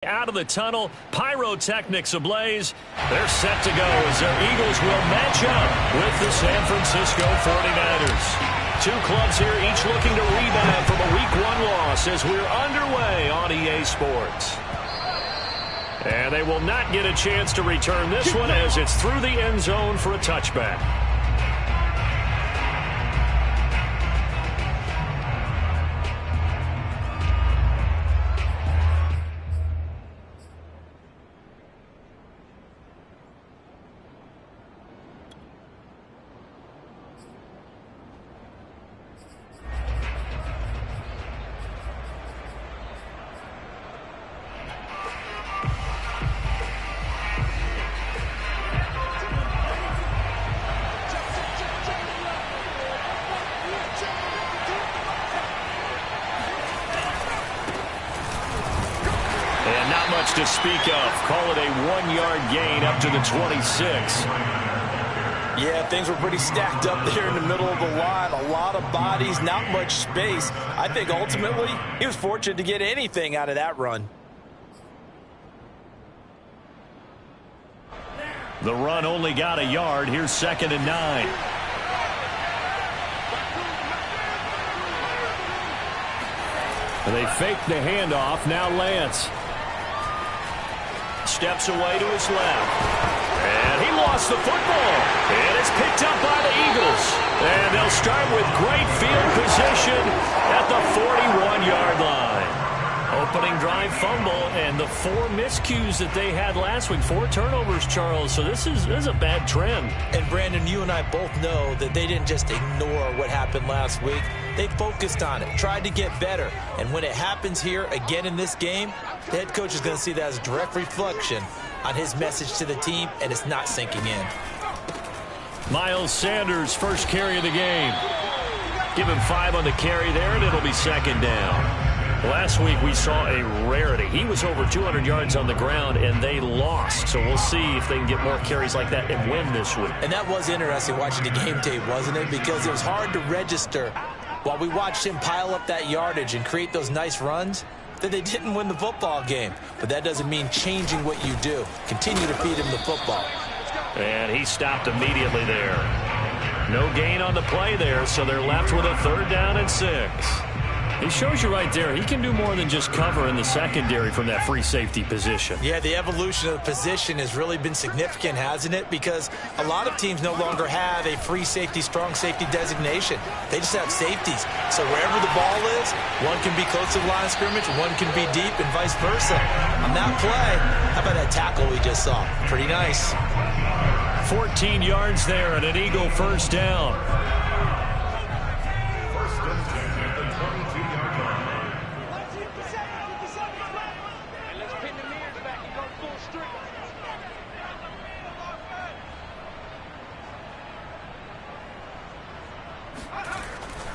Out of the tunnel, pyrotechnics ablaze. They're set to go as their Eagles will match up with the San Francisco 49ers. Two clubs here, each looking to rebound from a Week 1 loss as we're underway on EA Sports. And they will not get a chance to return this one as it's through the end zone for a touchback. To speak of. Call it a 1-yard gain up to the 26. Yeah, things were pretty stacked up there in the middle of the line. A lot of bodies, not much space. I think ultimately he was fortunate to get anything out of that run. The run only got a yard. Here's 2nd and 9. They fake the handoff. Now Lance steps away to his left. And he lost the football. And it's picked up by the Eagles. And they'll start with great field position at the 41-yard line. Opening drive fumble and the 4 miscues that they had last week. 4 turnovers, Charles. So this is a bad trend. And, Brandon, you and I both know that they didn't just ignore what happened last week. They focused on it, tried to get better. And when it happens here again in this game, the head coach is going to see that as a direct reflection on his message to the team, and it's not sinking in. Miles Sanders, first carry of the game. Give him 5 on the carry there, and it'll be 2nd down. Last week we saw a rarity. He was over 200 yards on the ground, and they lost. So we'll see if they can get more carries like that and win this week. And that was interesting watching the game tape, wasn't it? Because it was hard to register while we watched him pile up that yardage and create those nice runs that they didn't win the football game. But that doesn't mean changing what you do. Continue to feed him the football. And he stopped immediately there. No gain on the play there, so they're left with a 3rd down and 6. He shows you right there, he can do more than just cover in the secondary from that free safety position. Yeah, the evolution of the position has really been significant, hasn't it? Because a lot of teams no longer have a free safety, strong safety designation. They just have safeties. So wherever the ball is, one can be close to the line of scrimmage, one can be deep, and vice versa. On that play, how about that tackle we just saw? Pretty nice. 14 yards there and an Eagle 1st down.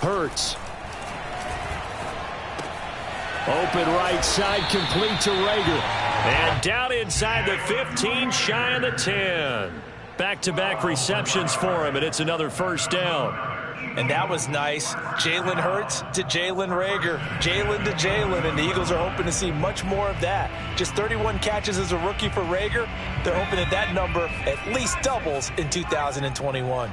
Hurts. Open right side, complete to Reagor. And down inside the 15, shy of the 10. Back-to-back receptions for him, and it's another 1st down. And that was nice. Jalen Hurts to Jalen Reagor. Jalen to Jalen, and the Eagles are hoping to see much more of that. Just 31 catches as a rookie for Reagor. They're hoping that that number at least doubles in 2021.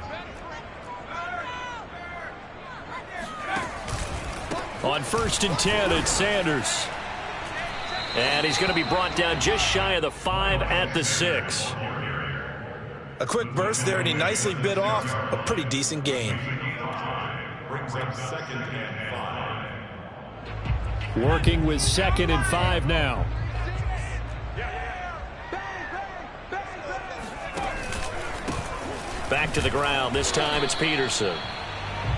On 1st and 10, it's Sanders. And he's going to be brought down just shy of the 5 at the 6. A quick burst there, and he nicely bit off a pretty decent gain. Brings up 2nd and 5. Working with 2nd and 5 now. Back to the ground. This time it's Peterson.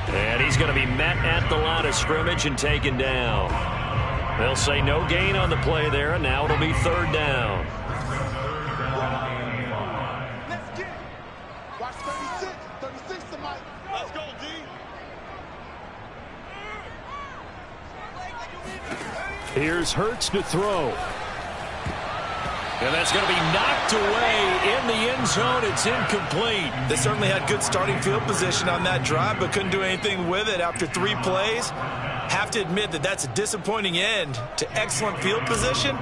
And he's going to be met at the line of scrimmage and taken down. They'll say no gain on the play there, and now it'll be 3rd down. Watch 36. 36 to Mike. Let's go, D. Here's Hurts to throw. And that's going to be knocked away in the end zone. It's incomplete. They certainly had good starting field position on that drive, but couldn't do anything with it after 3 plays. Have to admit that that's a disappointing end to excellent field position,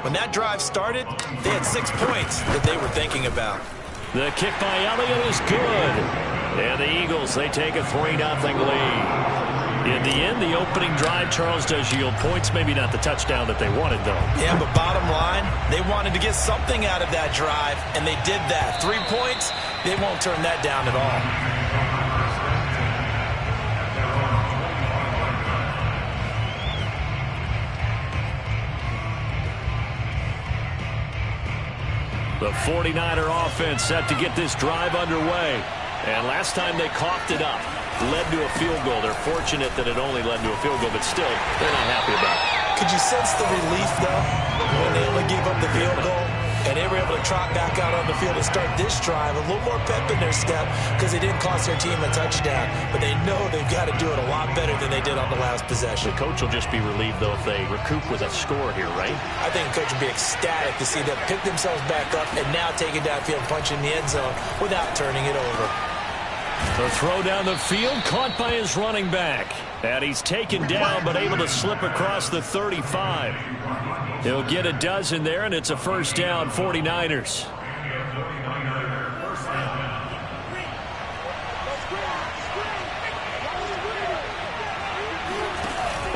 When that drive started, they had 6 points that they were thinking about. The kick by Elliott is good. And the Eagles, they take a 3-0 lead. In the end, the opening drive, Charles, does yield points. Maybe not the touchdown that they wanted, though. Yeah, but bottom line, they wanted to get something out of that drive, and they did that. 3 points, they won't turn that down at all. The 49er offense set to get this drive underway. And last time they coughed it up, led to a field goal. They're fortunate that it only led to a field goal, but still, they're not happy about it. Could you sense the relief, though, when they only gave up the field goal? And they were able to trot back out on the field and start this drive. A little more pep in their step because they didn't cost their team a touchdown. But they know they've got to do it a lot better than they did on the last possession. The coach will just be relieved, though, if they recoup with a score here, right? I think the coach will be ecstatic to see them pick themselves back up and now take it downfield, punch in the end zone without turning it over. The throw down the field, caught by his running back. And he's taken down, but able to slip across the 35. He'll get a dozen there, and it's a first down, 49ers.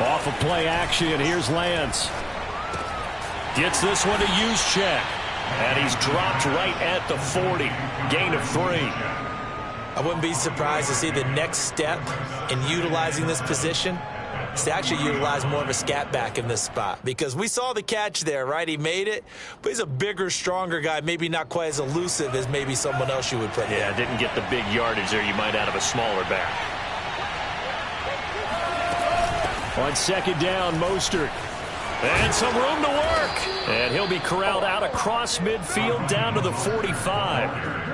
Off of play action, here's Lance. Gets this one to Juszczyk. And he's dropped right at the 40. Gain of 3. I wouldn't be surprised to see the next step in utilizing this position is to actually utilize more of a scat back in this spot. Because we saw the catch there, right? He made it, but he's a bigger, stronger guy, maybe not quite as elusive as maybe someone else you would put there. Yeah, didn't get the big yardage there you might out of a smaller back. On second down, Mostert. And some room to work. And he'll be corralled out across midfield down to the 45.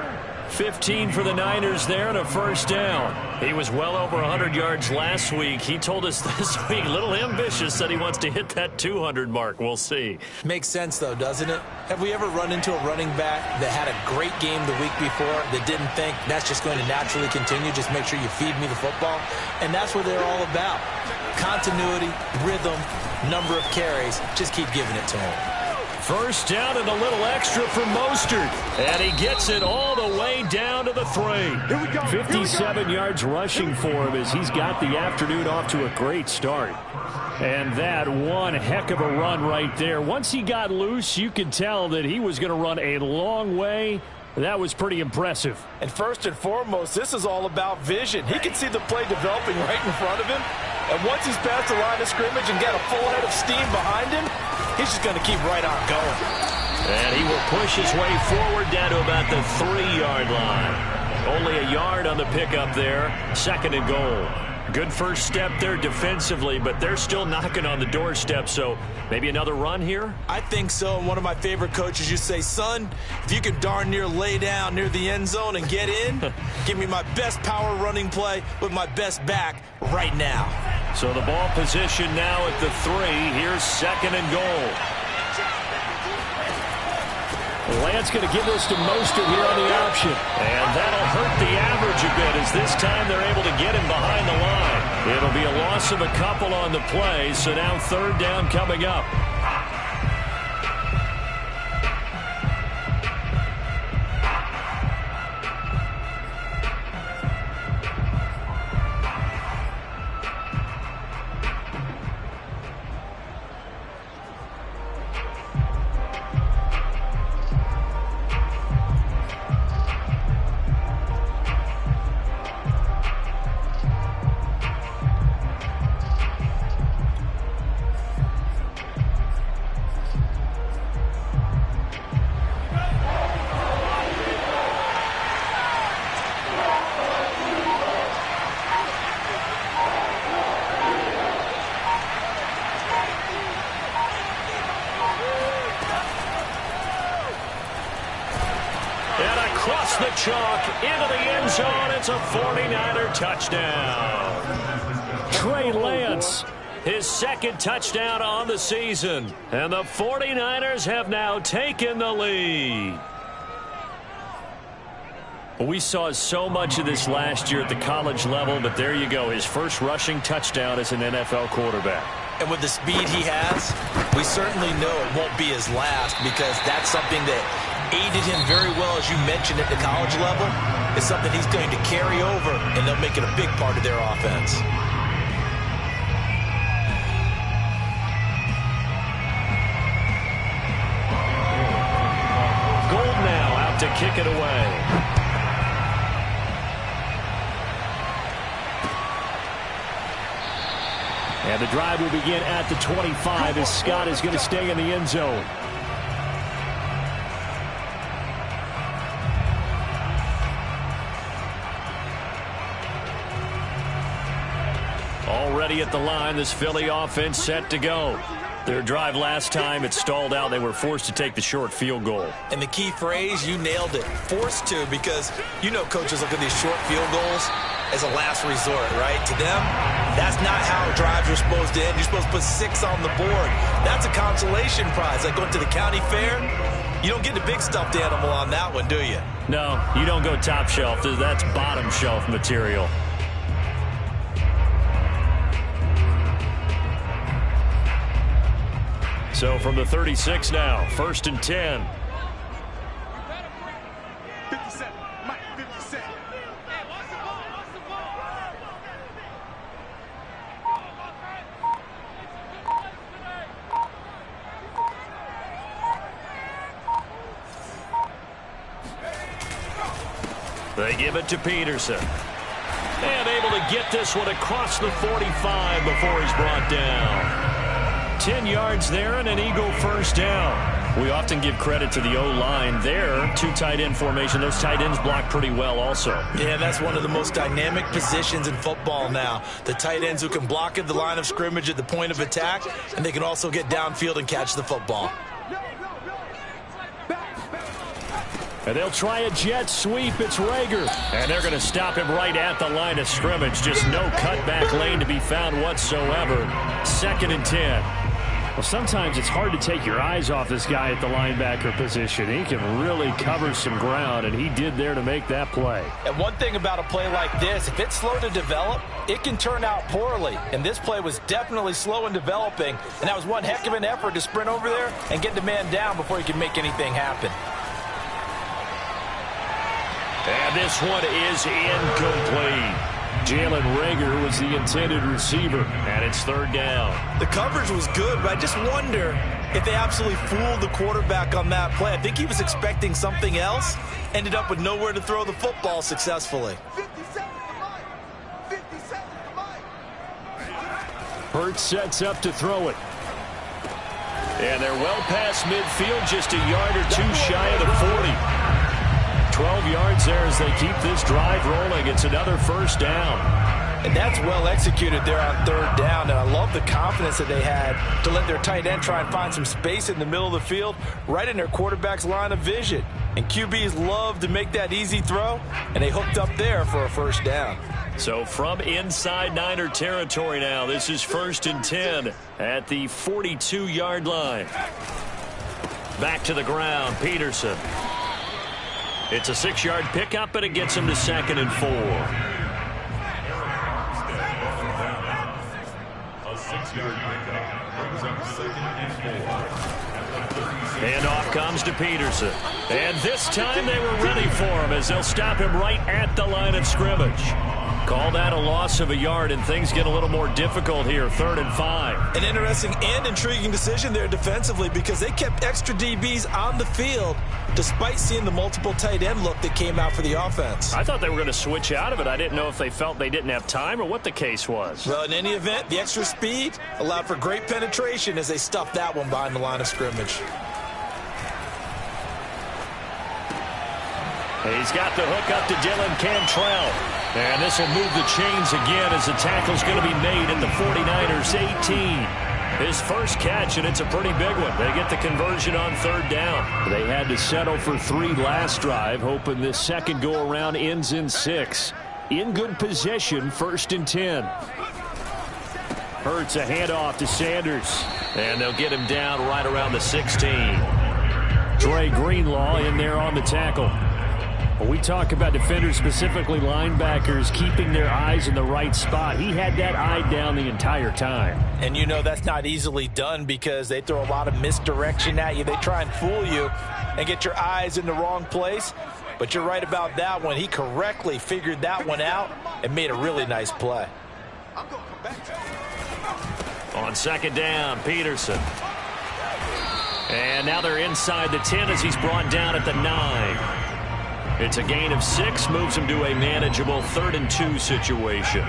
15 for the Niners there and a first down. He was well over 100 yards last week. He told us this week, a little ambitious, said he wants to hit that 200 mark. We'll see. Makes sense, though, doesn't it? Have we ever run into a running back that had a great game the week before that didn't think that's just going to naturally continue? Just make sure you feed me the football. And that's what they're all about. Continuity, rhythm, number of carries. Just keep giving it to him. First down and a little extra for Mostert. And he gets it all the way down to the 3. 57 yards rushing for him as he's got the afternoon off to a great start. And that one heck of a run right there. Once he got loose, you could tell that he was going to run a long way. That was pretty impressive. And first and foremost, this is all about vision. He can see the play developing right in front of him. And once he's past the line of scrimmage and got a full head of steam behind him, he's just going to keep right on going. And he will push his way forward down to about the 3-yard line. Only a yard on the pickup there. Second and goal. Good first step there defensively, but they're still knocking on the doorstep, so maybe another run here? I think so. And one of my favorite coaches used to say, son, if you can darn near lay down near the end zone and get in, give me my best power running play with my best back right now. So the ball position now at the 3. Here's second and goal. Lance going to give this to Mostert here on the option. And that'll hurt the average a bit as this time they're able to get him behind the line. It'll be a loss of a couple on the play, so now third down coming up. The chalk into the end zone. It's a 49er touchdown. Trey Lance, his second touchdown on the season. And the 49ers have now taken the lead. We saw so much of this last year at the college level, but there you go. His first rushing touchdown as an NFL quarterback. And with the speed he has, we certainly know it won't be his last, because that's something that aided him very well, as you mentioned, at the college level. It's something he's going to carry over, and they'll make it a big part of their offense. Gould now out to kick it away. And the drive will begin at the 25 as Scott is going to stay in the end zone. Already at the line, this Philly offense set to go. Their drive last time, it stalled out. They were forced to take the short field goal. And the key phrase, you nailed it, forced to, because you know coaches look at these short field goals as a last resort, right? To them, that's not how drives are supposed to end. You're supposed to put 6 on the board. That's a consolation prize. Like going to the county fair, you don't get the big stuffed animal on that one, do you? No, you don't go top shelf. That's bottom shelf material. So from the 36 now, 1st and 10. 57, Mike, 57. Hey, watch the ball, watch the ball. They give it to Peterson. And able to get this one across the 45 before he's brought down. 10 yards there and an Eagle first down. We often give credit to the O-line there. 2 tight end formation. Those tight ends block pretty well also. Yeah, that's one of the most dynamic positions in football now. The tight ends who can block at the line of scrimmage at the point of attack, and they can also get downfield and catch the football. And they'll try a jet sweep. It's Rager. And they're going to stop him right at the line of scrimmage. Just no cutback lane to be found whatsoever. 2nd and 10. Well, sometimes it's hard to take your eyes off this guy at the linebacker position. He can really cover some ground, and he did there to make that play. And one thing about a play like this, if it's slow to develop, it can turn out poorly. And this play was definitely slow in developing, and that was one heck of an effort to sprint over there and get the man down before he could make anything happen. And this one is incomplete. Jalen Rager was the intended receiver, and it's 3rd down. The coverage was good, but I just wonder if they absolutely fooled the quarterback on that play. I think he was expecting something else, ended up with nowhere to throw the football successfully. 57 to Mike. 57 to Mike. Hurts sets up to throw it. And they're well past midfield, just a yard or 2 shy of the 40. 12 yards there as they keep this drive rolling. It's another first down. And that's well executed there on 3rd down. And I love the confidence that they had to let their tight end try and find some space in the middle of the field, right in their quarterback's line of vision. And QBs love to make that easy throw, and they hooked up there for a first down. So from inside Niner territory now, this is 1st and 10 at the 42-yard line. Back to the ground, Peterson. It's a 6-yard pickup, and it gets him to 2nd and 4. A 6-yard pickup brings up 2nd and 4. And off comes to Peterson. And this time they were ready for him as they'll stop him right at the line of scrimmage. Call that a loss of a yard, and things get a little more difficult here. 3rd and 5. An interesting and intriguing decision there defensively, because they kept extra DBs on the field despite seeing the multiple tight end look that came out for the offense. I thought they were going to switch out of it. I didn't know if they felt they didn't have time or what the case was. Well, in any event, the extra speed allowed for great penetration as they stuffed that one behind the line of scrimmage. He's got the hook up to Dylan Cantrell. And this will move the chains again as the tackle's going to be made at the 49ers 18. His first catch, and it's a pretty big one. They get the conversion on 3rd down. They had to settle for 3 last drive, hoping this second go-around ends in 6. In good position, 1st and 10. Hurts a handoff to Sanders. And they'll get him down right around the 16. Dre Greenlaw in there on the tackle. When we talk about defenders, specifically linebackers, keeping their eyes in the right spot, he had that eye down the entire time. And you know that's not easily done because they throw a lot of misdirection at you. They try and fool you and get your eyes in the wrong place. But you're right about that one. He correctly figured that one out and made a really nice play. On second down, Peterson. And now they're inside the 10 as he's brought down at the 9. It's a gain of 6, moves him to a manageable 3rd and 2 situation.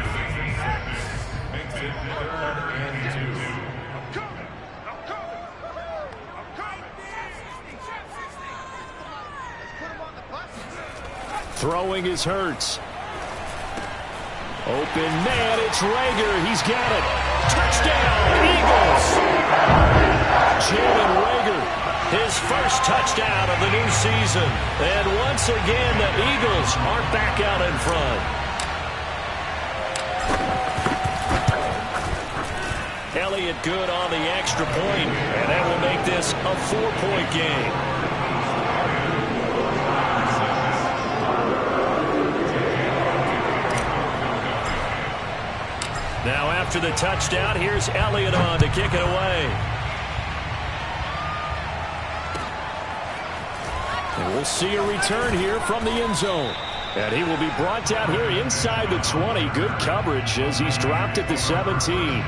Throwing is Hurts. Open man, it's Reagor. He's got it. Touchdown, Eagles! Jalen Reagor, his first touchdown of the new season. And once again, the Eagles are back out in front. Elliott good on the extra point, and that will make this a 4-point game. Now after the touchdown, here's Elliott on to kick it away. And we'll see a return here from the end zone. And he will be brought down here inside the 20. Good coverage as he's dropped at the 17.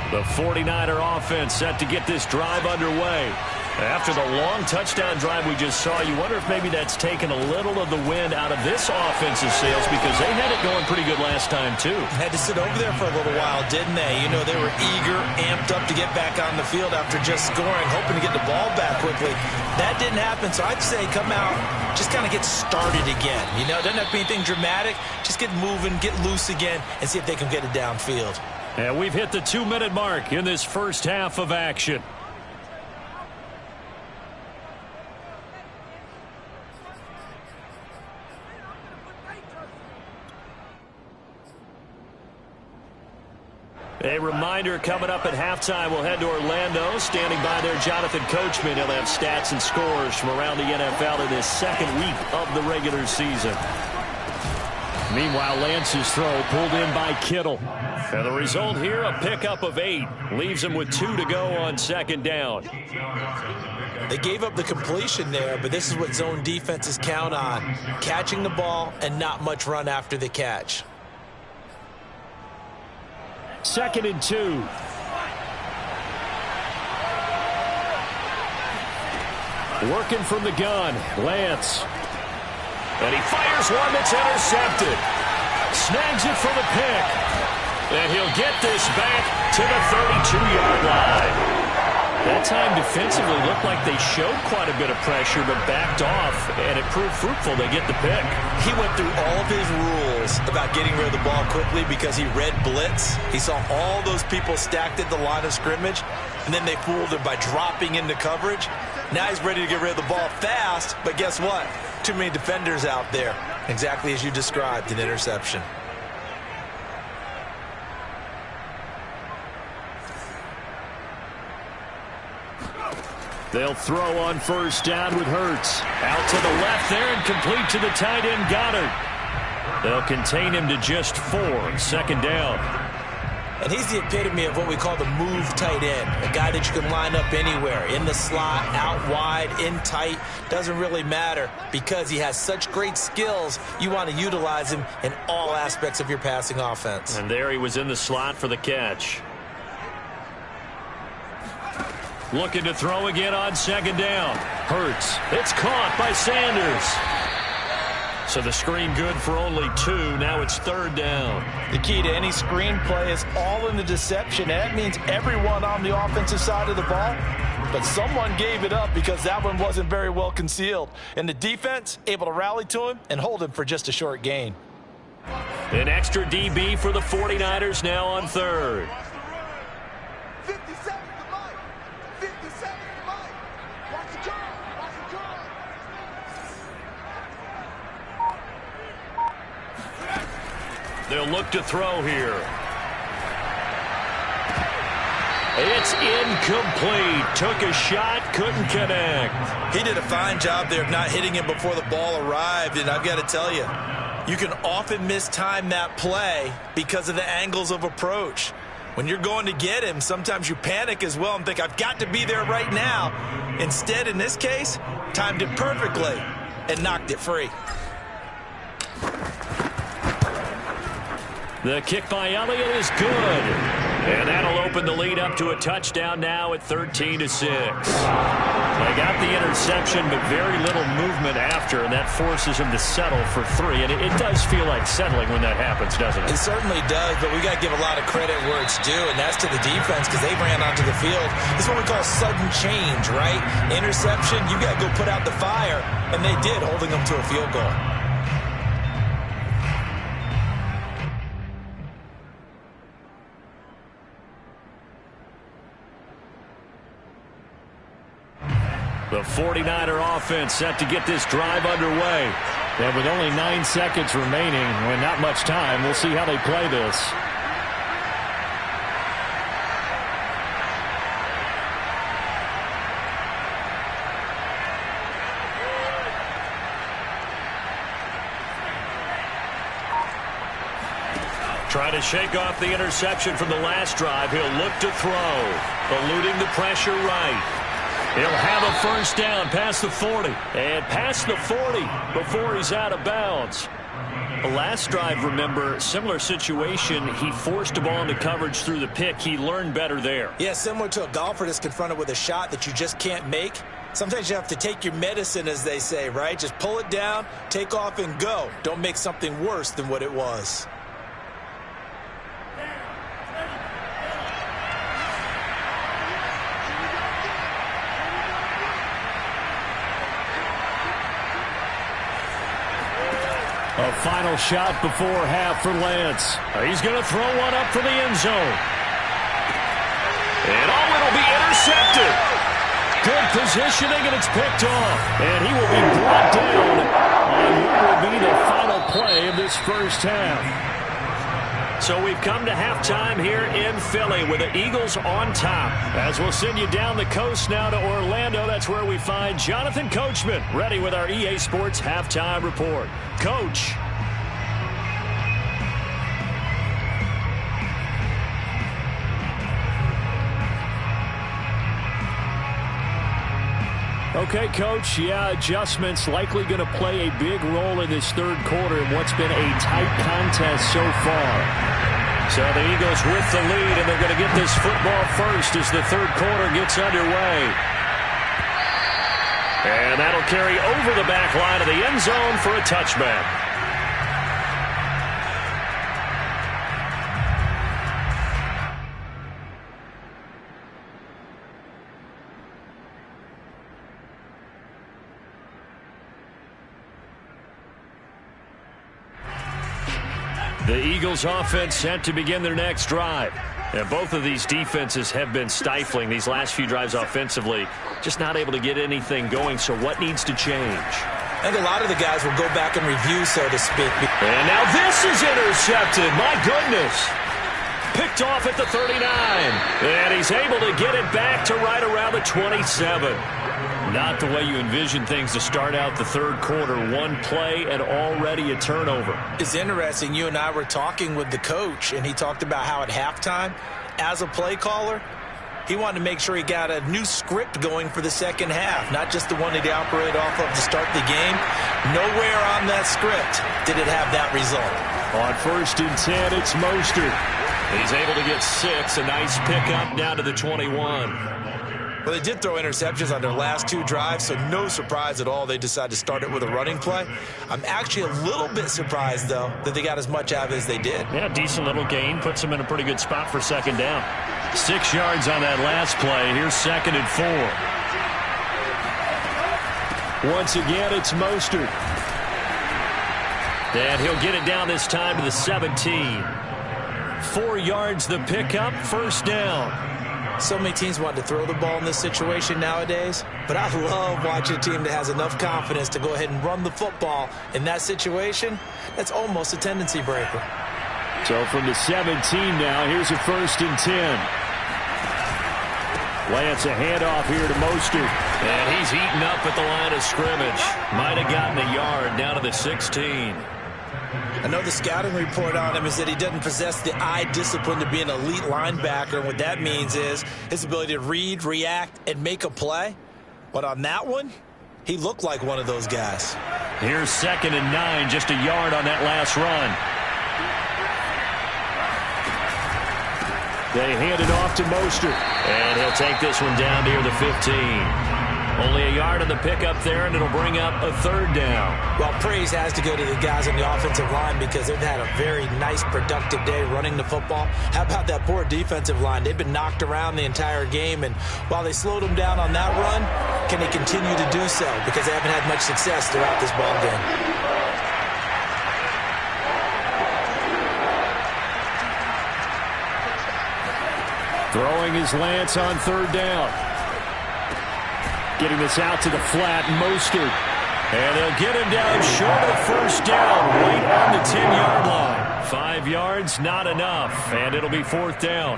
The 49er offense set to get this drive underway. After the long touchdown drive we just saw, you wonder if maybe that's taken a little of the wind out of this offensive sails because they had it going pretty good last time, too. Had to sit over there for a little while, didn't they? You know, they were eager, amped up to get back on the field after just scoring, hoping to get the ball back quickly. That didn't happen, so I'd say come out, just kind of get started again. You know, it doesn't have to be anything dramatic. Just get moving, get loose again, and see if they can get it downfield. And we've hit the 2-minute mark in this first half of action. A reminder coming up at halftime, we'll head to Orlando. Standing by there, Jonathan Coachman. He'll have stats and scores from around the NFL in this second week of the regular season. Meanwhile, Lance's throw pulled in by Kittle. And the result here, a pickup of 8. Leaves him with 2 to go on second down. They gave up the completion there, but this is what zone defenses count on. Catching the ball and not much run after the catch. 2nd and 2. Working from the gun, Lance. And he fires one that's intercepted. Snags it for the pick. And he'll get this back to the 32-yard line. That time defensively looked like they showed quite a bit of pressure but backed off, and it proved fruitful. They get the pick. He went through all of his rules about getting rid of the ball quickly because he read blitz. He saw all those people stacked at the line of scrimmage, and then they fooled him by dropping into coverage. Now he's ready to get rid of the ball fast, but guess what? Too many defenders out there. Exactly as you described, an interception. They'll throw on first down with Hurts. Out to the left there and complete to the tight end, Goddard. They'll contain him to just 4. Second down. And he's the epitome of what we call the move tight end. A guy that you can line up anywhere. In the slot, out wide, in tight. Doesn't really matter because he has such great skills. You want to utilize him in all aspects of your passing offense. And there he was in the slot for the catch. Looking to throw again on second down. Hurts. It's caught by Sanders. So the screen good for only 2. Now it's third down. The key to any screen play is all in the deception. And that means everyone on the offensive side of the ball. But someone gave it up because that one wasn't very well concealed. And the defense able to rally to him and hold him for just a short gain. An extra DB for the 49ers now on third. They'll look to throw here. It's incomplete. Took a shot, couldn't connect. He did a fine job there of not hitting him before the ball arrived, and I've got to tell you, you can often mistime that play because of the angles of approach. When you're going to get him, sometimes you panic as well and think, I've got to be there right now. Instead, in this case, timed it perfectly and knocked it free. The kick by Elliott is good. And that'll open the lead up to a touchdown now at 13-6. They got the interception, but very little movement after, and that forces him to settle for 3. And it does feel like settling when that happens, doesn't it? It certainly does, but we got to give a lot of credit where it's due, and that's to the defense because they ran onto the field. This is what we call sudden change, right? Interception, you got to go put out the fire, and they did, holding them to a field goal. The 49er offense set to get this drive underway. And with only 9 seconds remaining and not much time, we'll see how they play this. Trying to shake off the interception from the last drive. He'll look to throw. Eluding the pressure right. He'll have a first down past the 40. And past the 40 before he's out of bounds. The last drive, remember, similar situation. He forced a ball into coverage through the pick. He learned better there. Yeah, similar to a golfer that's confronted with a shot that you just can't make. Sometimes you have to take your medicine, as they say, right? Just pull it down, take off, and go. Don't make something worse than what it was. A final shot before half for Lance. He's going to throw one up for the end zone. And it'll be intercepted. Good positioning, and it's picked off. And he will be brought down on what will be the final play of this first half. So we've come to halftime here in Philly with the Eagles on top. As we'll send you down the coast now to Orlando, that's where we find Jonathan Coachman ready with our EA Sports Halftime Report. Coach. Okay, Coach, yeah, adjustments likely going to play a big role in this third quarter in what's been a tight contest so far. So the Eagles with the lead, and they're going to get this football first as the third quarter gets underway. And that'll carry over the back line of the end zone for a touchback. The Eagles offense set to begin their next drive. And both of these defenses have been stifling these last few drives offensively. Just not able to get anything going, so what needs to change? I think a lot of the guys will go back and review, so to speak. And now this is intercepted. My goodness. Picked off at the 39. And he's able to get it back to right around the 27. Not the way you envision things to start out the third quarter. One play and already a turnover. It's interesting. You and I were talking with the coach, and he talked about how at halftime, as a play caller, he wanted to make sure he got a new script going for the second half, not just the one that he operated off of to start the game. Nowhere on that script did it have that result. On 1st and 10, it's Mostert. He's able to get 6. A nice pickup down to the 21. Well, they did throw interceptions on their last 2 drives, so no surprise at all they decided to start it with a running play. I'm actually a little bit surprised, though, that they got as much out of it as they did. Yeah, decent little gain. Puts them in a pretty good spot for second down. 6 yards on that last play. Here's 2nd and 4. Once again, it's Mostert. And he'll get it down this time to the 17. 4 yards the pickup, first down. So many teams want to throw the ball in this situation nowadays, but I love watching a team that has enough confidence to go ahead and run the football in that situation. That's almost a tendency breaker. So from the 17 now, here's a 1st and 10. Lance, a handoff here to Mostert. And he's eaten up at the line of scrimmage. Might have gotten a yard down to the 16. I know the scouting report on him is that he doesn't possess the eye discipline to be an elite linebacker. And what that means is his ability to read, react, and make a play. But on that one, he looked like one of those guys. Here's 2nd and 9, just a yard on that last run. They hand it off to Mostert. And he'll take this one down near the 15. Only a yard on the pickup there, and it'll bring up a 3rd down. Well, praise has to go to the guys on the offensive line because they've had a very nice, productive day running the football. How about that poor defensive line? They've been knocked around the entire game, and while they slowed them down on that run, can they continue to do so? Because they haven't had much success throughout this ball game. Throwing his Lance on 3rd down. Getting this out to the flat, Mostert. And they'll get him down short of the 1st down, right on the 10-yard line. 5 yards, not enough, and it'll be 4th down.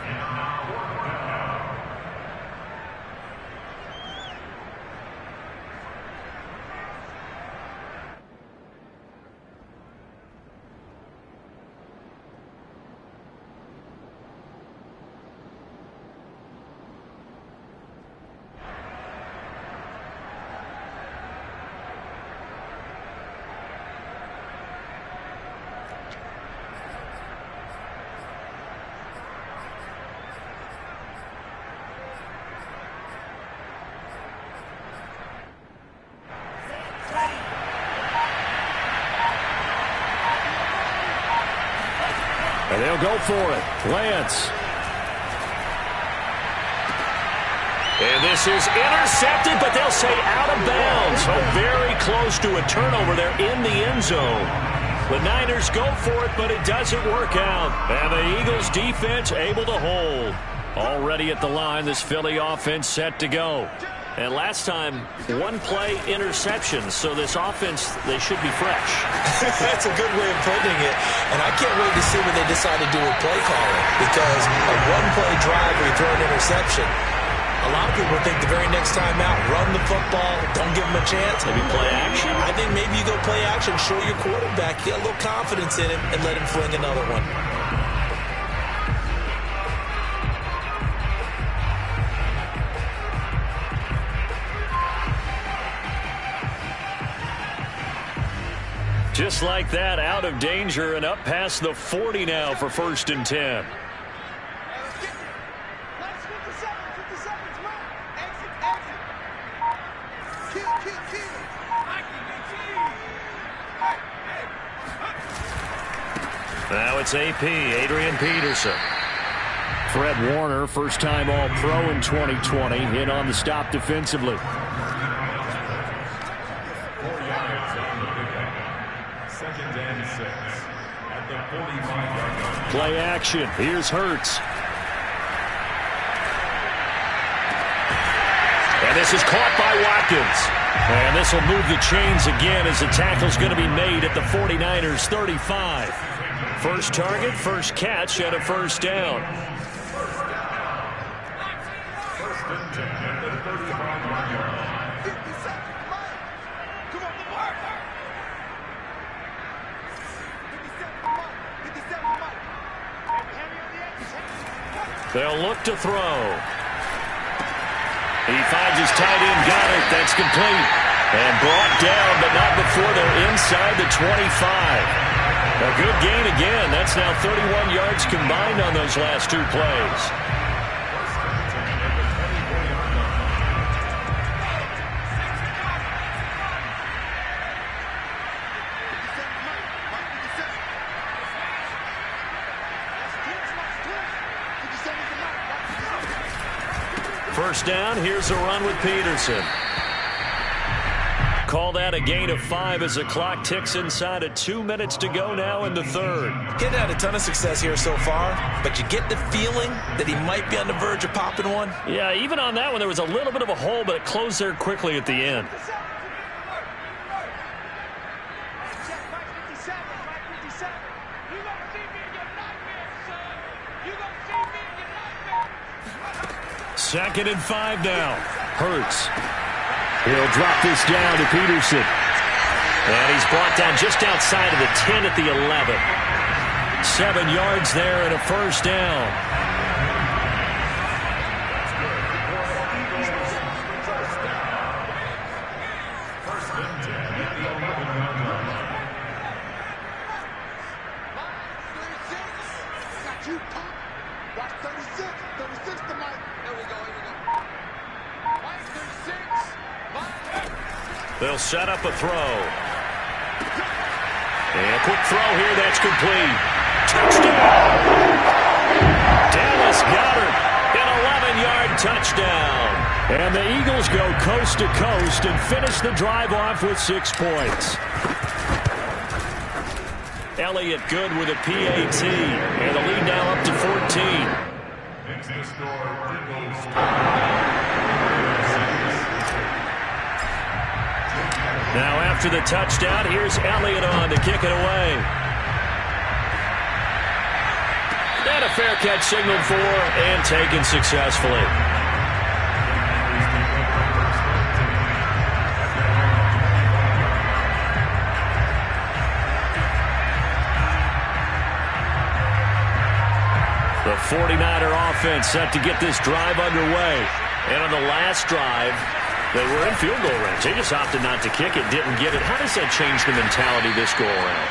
And they'll go for it. Lance. And this is intercepted, but they'll say out of bounds. So very close to a turnover there in the end zone. The Niners go for it, but it doesn't work out. And the Eagles defense able to hold. Already at the line, this Philly offense set to go. And last time, 1-play interception. So this offense, they should be fresh. That's a good way of putting it. And I can't wait to see what they decide to do with play calling. Because a 1-play drive where you throw an interception, a lot of people think the very next time out, run the football, don't give them a chance. Maybe play action? I think maybe you go play action, show your quarterback, get a little confidence in him, and let him fling another one. Just like that, out of danger and up past the 40 now for 1st and 10. Now it's AP, Adrian Peterson. Fred Warner, first-time All-Pro in 2020, in on the stop defensively. Play action. Here's Hurts. And this is caught by Watkins. And this will move the chains again as the tackle's going to be made at the 49ers 35. First target, first catch, and a 1st down. They'll look to throw. He finds his tight end, got it. That's complete. And brought down, but not before they're inside the 25. A good gain again. That's now 31 yards combined on those last 2 plays. First down, here's a run with Peterson. Call that a gain of 5 as the clock ticks inside of 2 minutes to go now in the 3rd. He's had a ton of success here so far, but you get the feeling that he might be on the verge of popping one. Yeah, even on that one, there was a little bit of a hole, but it closed there quickly at the end. 2nd and 5 now. Hurts. He'll drop this down to Peterson. And he's brought down just outside of the 10 at the 11. 7 yards there and a first down. They'll set up a throw. And quick throw here, that's complete. Touchdown! Dallas Goedert, an 11-yard touchdown. And the Eagles go coast to coast and finish the drive off with 6 points. Elliott good with a PAT. And the lead now up to 14. Makes the score Eagles. Now after the touchdown, here's Elliott on to kick it away. And a fair catch signaled for and taken successfully. The 49er offense set to get this drive underway. And on the last drive, they were in field goal range. They just opted not to kick it, didn't get it. How does that change the mentality this go around?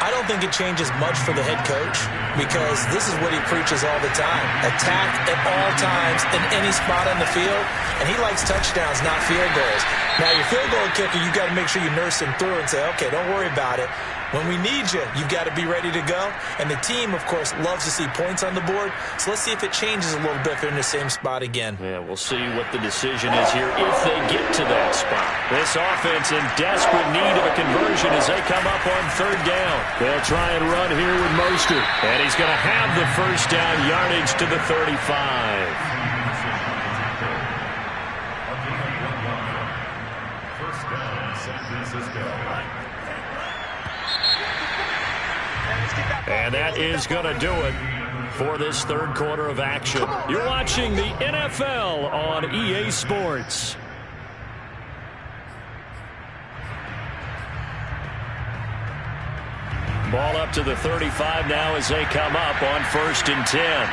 I don't think it changes much for the head coach because this is what he preaches all the time. Attack at all times in any spot on the field, and he likes touchdowns, not field goals. Now, your field goal kicker, you've got to make sure you nurse him through and say, okay, don't worry about it. When we need you, you've got to be ready to go. And the team, of course, loves to see points on the board. So let's see if it changes a little bit if they're in the same spot again. Yeah, we'll see what the decision is here if they get to that spot. This offense in desperate need of a conversion as they come up on 3rd down. They'll try and run here with Mostert. And he's going to have the first down yardage to the 35. First down, San Francisco. And that is going to do it for this 3rd quarter of action. You're watching the NFL on EA Sports. Ball up to the 35 now as they come up on 1st and 10.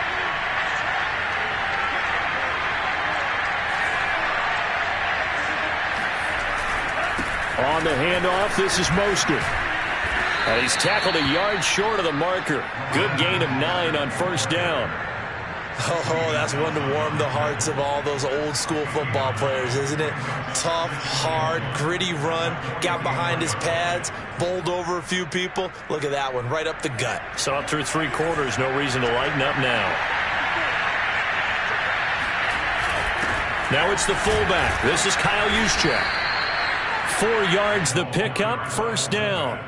On the handoff, this is Mostert. And he's tackled a yard short of the marker. Good gain of 9 on 1st down. Oh, that's one to warm the hearts of all those old school football players, isn't it? Tough, hard, gritty run. Got behind his pads, bowled over a few people. Look at that one, right up the gut. Saw it through 3 quarters. No reason to lighten up now. Now it's the fullback. This is Kyle Juszczyk. 4 yards the pickup, 1st down.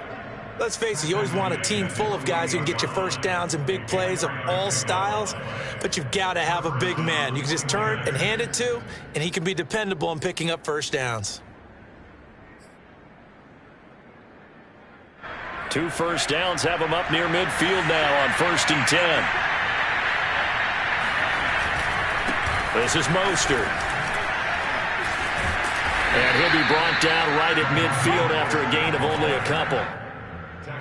Let's face it, you always want a team full of guys who can get you first downs and big plays of all styles, but you've got to have a big man you can just turn and hand it to, and he can be dependable in picking up first downs. 2 first downs have him up near midfield now on 1st and 10. This is Mostert. And he'll be brought down right at midfield after a gain of only a couple.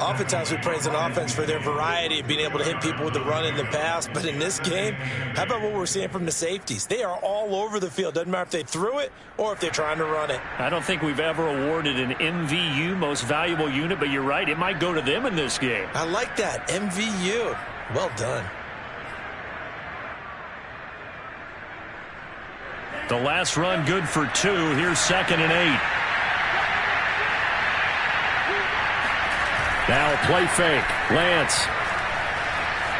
Oftentimes we praise an offense for their variety of being able to hit people with the run and the pass, but in this game, how about what we're seeing from the safeties? They are all over the field. Doesn't matter if they threw it or if they're trying to run it. I don't think we've ever awarded an MVU, most valuable unit, but you're right, it might go to them in this game. I like that, MVU. Well done. The last run good for 2. Here's 2nd and 8. Now a play fake. Lance.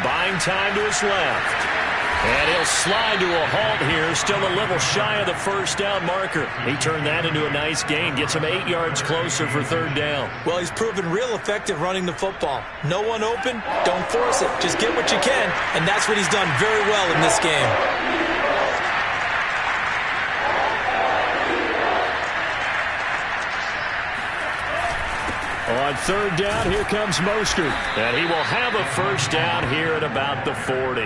Buying time to his left. And he'll slide to a halt here. Still a little shy of the first down marker. He turned that into a nice gain. Gets him 8 yards closer for 3rd down. Well, he's proven real effective running the football. No one open, don't force it. Just get what you can, and that's what he's done very well in this game. On 3rd down, here comes Mostert. And he will have a first down here at about the 40.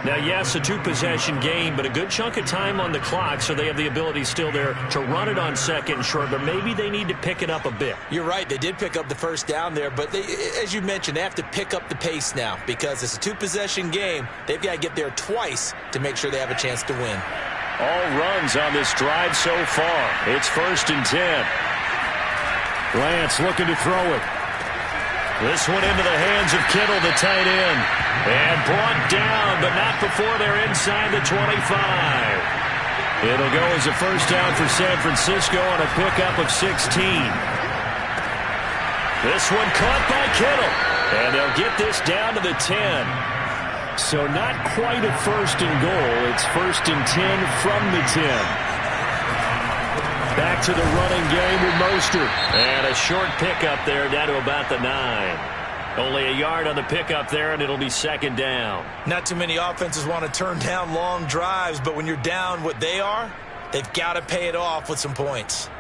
Now, yes, a two-possession game, but a good chunk of time on the clock, so they have the ability still there to run it on second and short, but maybe they need to pick it up a bit. You're right. They did pick up the first down there, but as you mentioned, they have to pick up the pace now because it's a two-possession game. They've got to get there twice to make sure they have a chance to win. All runs on this drive so far. It's 1st and 10. Lance looking to throw it. This one into the hands of Kittle, the tight end. And brought down, but not before they're inside the 25. It'll go as a first down for San Francisco on a pickup of 16. This one caught by Kittle. And they'll get this down to the 10. So not quite a 1st and goal. It's 1st and 10 from the 10. Back to the running game with Mostert. And a short pickup there down to about the 9. Only a yard on the pickup there, and it'll be 2nd down. Not too many offenses want to turn down long drives, but when you're down what they are, they've got to pay it off with some points.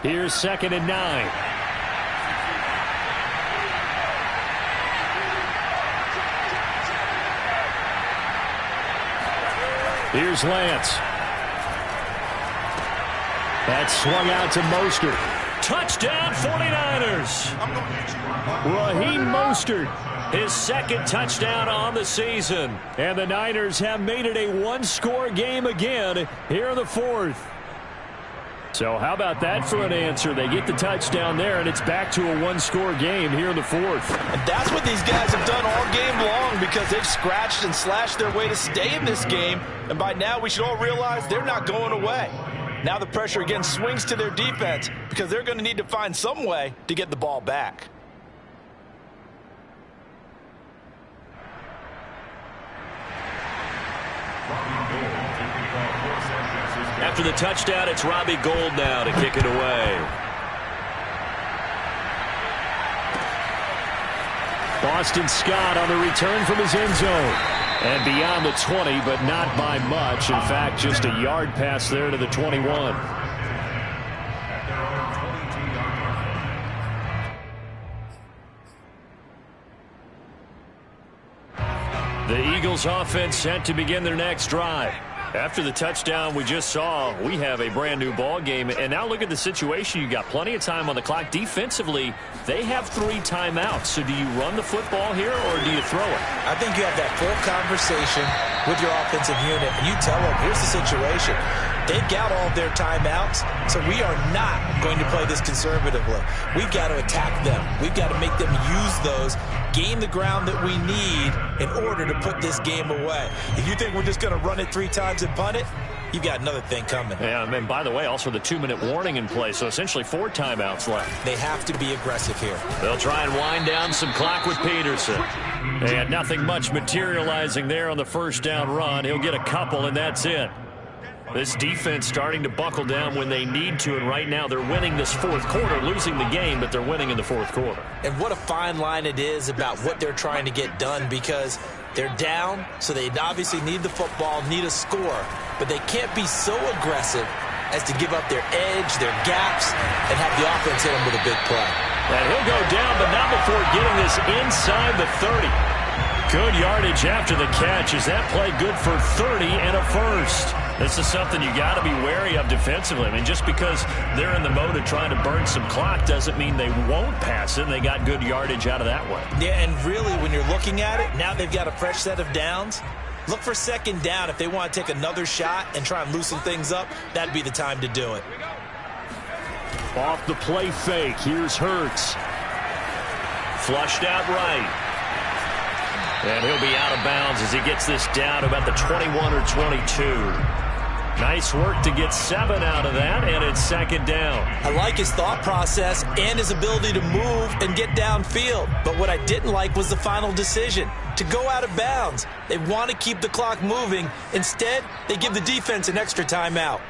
Here's 2nd and 9. Here's Lance. That's swung out to Mostert. Touchdown 49ers. Raheem Mostert. His 2nd touchdown on the season. And the Niners have made it a one-score game again here in the 4th. So how about that for an answer? They get the touchdown there, and it's back to a one-score game here in the 4th. And that's what these guys have done all game long because they've scratched and slashed their way to stay in this game. And by now we should all realize they're not going away. Now the pressure again swings to their defense because they're going to need to find some way to get the ball back. After the touchdown, it's Robbie Gould now to kick it away. Boston Scott on the return from his end zone. And beyond the 20, but not by much. In fact, just a yard pass there to the 21. The Eagles offense set to begin their next drive. After the touchdown we just saw, we have a brand new ball game. And now look at the situation. You got plenty of time on the clock. Defensively, they have 3 timeouts. So do you run the football here or do you throw it? I think you have that full conversation with your offensive unit, and you tell them, here's the situation. They've got all of their timeouts, so we are not going to play this conservatively. We've got to attack them. We've got to make them use those, gain the ground that we need in order to put this game away. If you think we're just going to run it 3 times and punt it, you've got another thing coming. Yeah, and by the way, also the 2-minute warning in place, so essentially 4 timeouts left. They have to be aggressive here. They'll try and wind down some clock with Peterson. And nothing much materializing there on the first down run. He'll get a couple, and that's it. This defense starting to buckle down when they need to, and right now they're winning this 4th quarter, losing the game, but they're winning in the 4th quarter. And what a fine line it is about what they're trying to get done because they're down, so they obviously need the football, need a score, but they can't be so aggressive as to give up their edge, their gaps, and have the offense hit them with a big play. And he'll go down, but not before getting this inside the 30. Good yardage after the catch. Is that play good for 30 and a first? This is something you got to be wary of defensively. I mean, just because they're in the mode of trying to burn some clock doesn't mean they won't pass it. They got good yardage out of that one. Yeah, and really, when you're looking at it, now they've got a fresh set of downs. Look for 2nd down. If they want to take another shot and try and loosen things up, that'd be the time to do it. Off the play fake. Here's Hurts. Flushed out right. And he'll be out of bounds as he gets this down about the 21 or 22. Nice work to get 7 out of that, and it's 2nd down. I like his thought process and his ability to move and get downfield. But what I didn't like was the final decision, to go out of bounds. They want to keep the clock moving. Instead, they give the defense an extra timeout.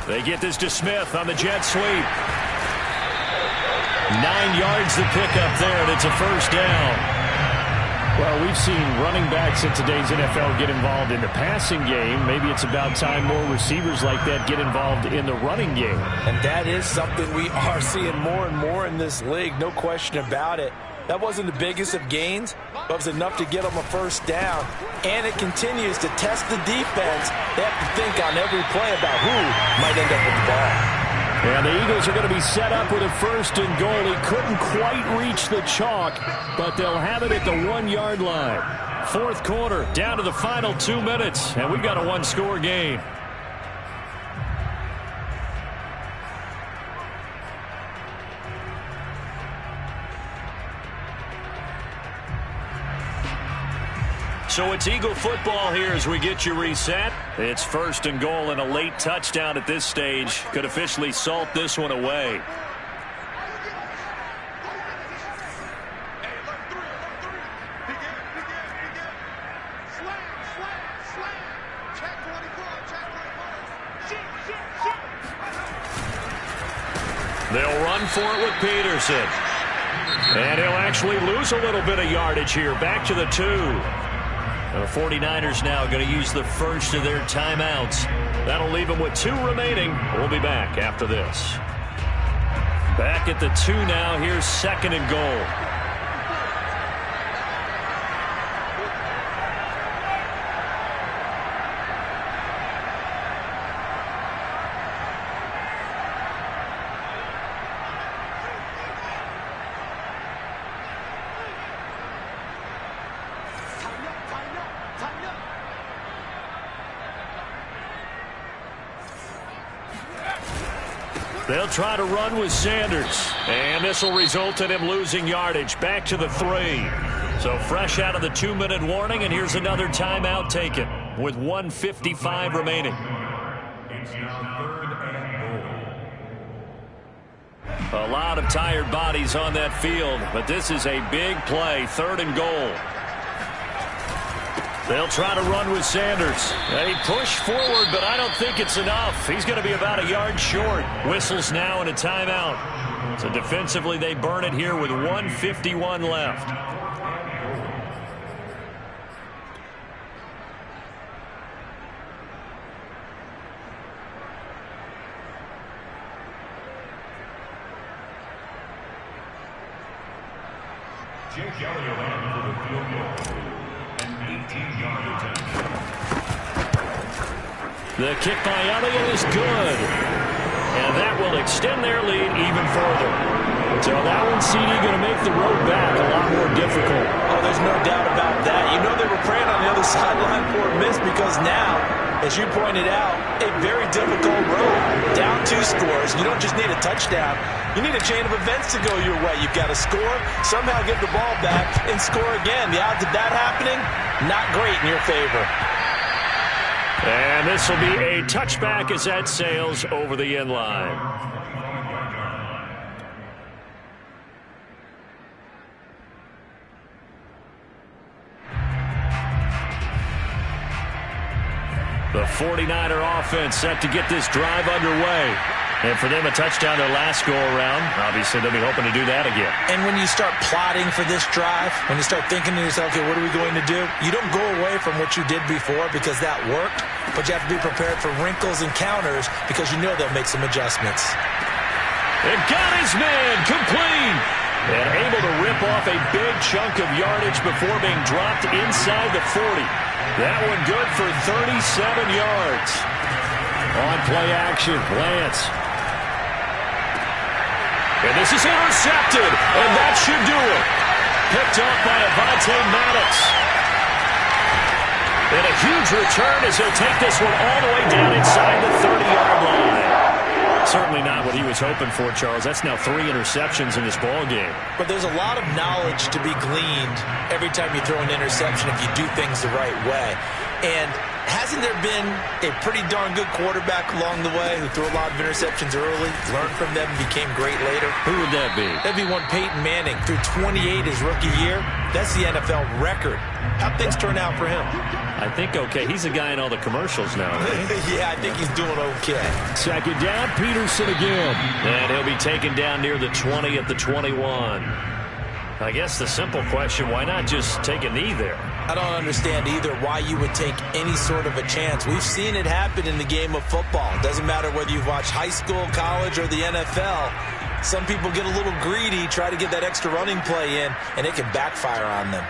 They get this to Smith on the jet sweep. 9 yards to pick up there, and it's a first down. Well, we've seen running backs in today's NFL get involved in the passing game. Maybe it's about time more receivers like that get involved in the running game. And that is something we are seeing more and more in this league, no question about it. That wasn't the biggest of gains, but it was enough to get them a first down. And it continues to test the defense. They have to think on every play about who might end up with the ball. And the Eagles are going to be set up with a 1st and goal. He couldn't quite reach the chalk, but they'll have it at the 1-yard line. 4th quarter, down to the final 2 minutes, and we've got a 1-score game. So it's Eagle football here as we get you reset. It's 1st and goal, and a late touchdown at this stage could officially salt this one away. They'll run for it with Peterson. And he'll actually lose a little bit of yardage here. Back to the 2. The 49ers now going to use the first of their timeouts. That'll leave them with 2 remaining. We'll be back after this. Back at the 2 now. Here's 2nd and goal. They'll try to run with Sanders. And this will result in him losing yardage. Back to the 3. So fresh out of the 2-minute warning, and here's another timeout taken with 1:55 remaining. It's now 3rd and goal. A lot of tired bodies on that field, but this is a big play. 3rd and goal. They'll try to run with Sanders. They push forward, but I don't think it's enough. He's going to be about a yard short. Whistles now and a timeout. So defensively, they burn it here with 1:51 left. Jake Elliott on for the field goal. An 18-yard attempt. The kick by Elliott is good. And that will extend their lead even further. So that one, CD, going to make the road back a lot more difficult. Oh, there's no doubt about that. You know they were praying on the other sideline for a miss because now, as you pointed out, a very difficult road. Down 2 scores. You don't just need a touchdown. You need a chain of events to go your way. You've got to score, somehow get the ball back, and score again. The odds of that happening, not great in your favor. And this will be a touchback as that sails over the end line. The 49er offense set to get this drive underway. And for them, a touchdown their last go-around. Obviously, they'll be hoping to do that again. And when you start plotting for this drive, when you start thinking to yourself, okay, what are we going to do? You don't go away from what you did before because that worked, but you have to be prepared for wrinkles and counters because you know they'll make some adjustments. And got his man complete. And able to rip off a big chunk of yardage before being dropped inside the 40. That one good for 37 yards. On play action, Lance. And this is intercepted, and that should do it. Picked off by Avonte Maddox. And a huge return as he'll take this one all the way down inside the 30-yard line. Certainly not what he was hoping for, Charles. That's now 3 interceptions in this ball game. But there's a lot of knowledge to be gleaned every time you throw an interception if you do things the right way. And hasn't there been a pretty darn good quarterback along the way who threw a lot of interceptions early, learned from them, and became great later? Who would that be? That'd be one Peyton Manning. Threw 28 his rookie year. That's the NFL record. How'd things turn out for him? I think okay. He's a guy in all the commercials now. Yeah, I think he's doing okay. 2nd down, Peterson again. And he'll be taken down near the 20 at the 21. I guess the simple question, why not just take a knee there? I don't understand either why you would take any sort of a chance. We've seen it happen in the game of football. It doesn't matter whether you've watched high school, college, or the NFL. Some people get a little greedy, try to get that extra running play in, and it can backfire on them.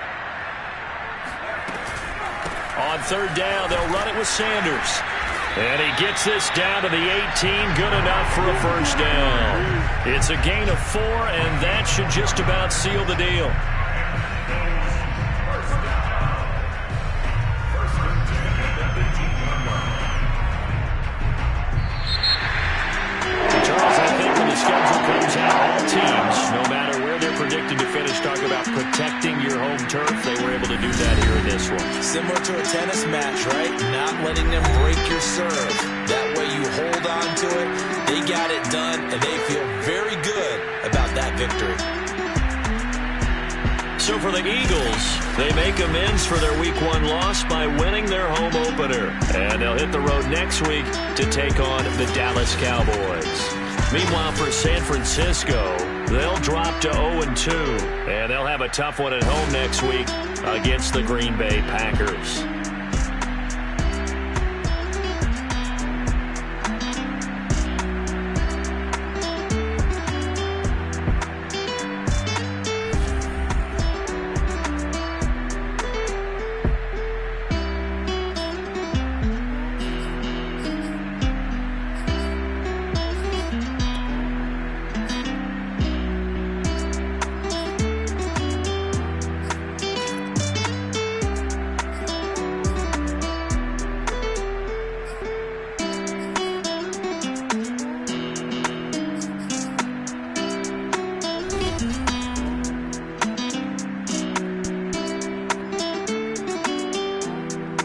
On third down, they'll run it with Sanders. And he gets this down to the 18, good enough for a first down. It's a gain of 4, and that should just about seal the deal. Charles, I think when the schedule comes out, all teams, no matter where they're predicted to finish, talk about protecting your home turf. They were able to do that here in this one. Similar to a tennis match, right? Not letting them break your serve. That way you hold on to it. They got it done, and they feel very good about that victory. So for the Eagles, they make amends for their Week 1 loss by winning their home opener. And they'll hit the road next week to take on the Dallas Cowboys. Meanwhile, for San Francisco, they'll drop to 0-2. And they'll have a tough one at home next week against the Green Bay Packers.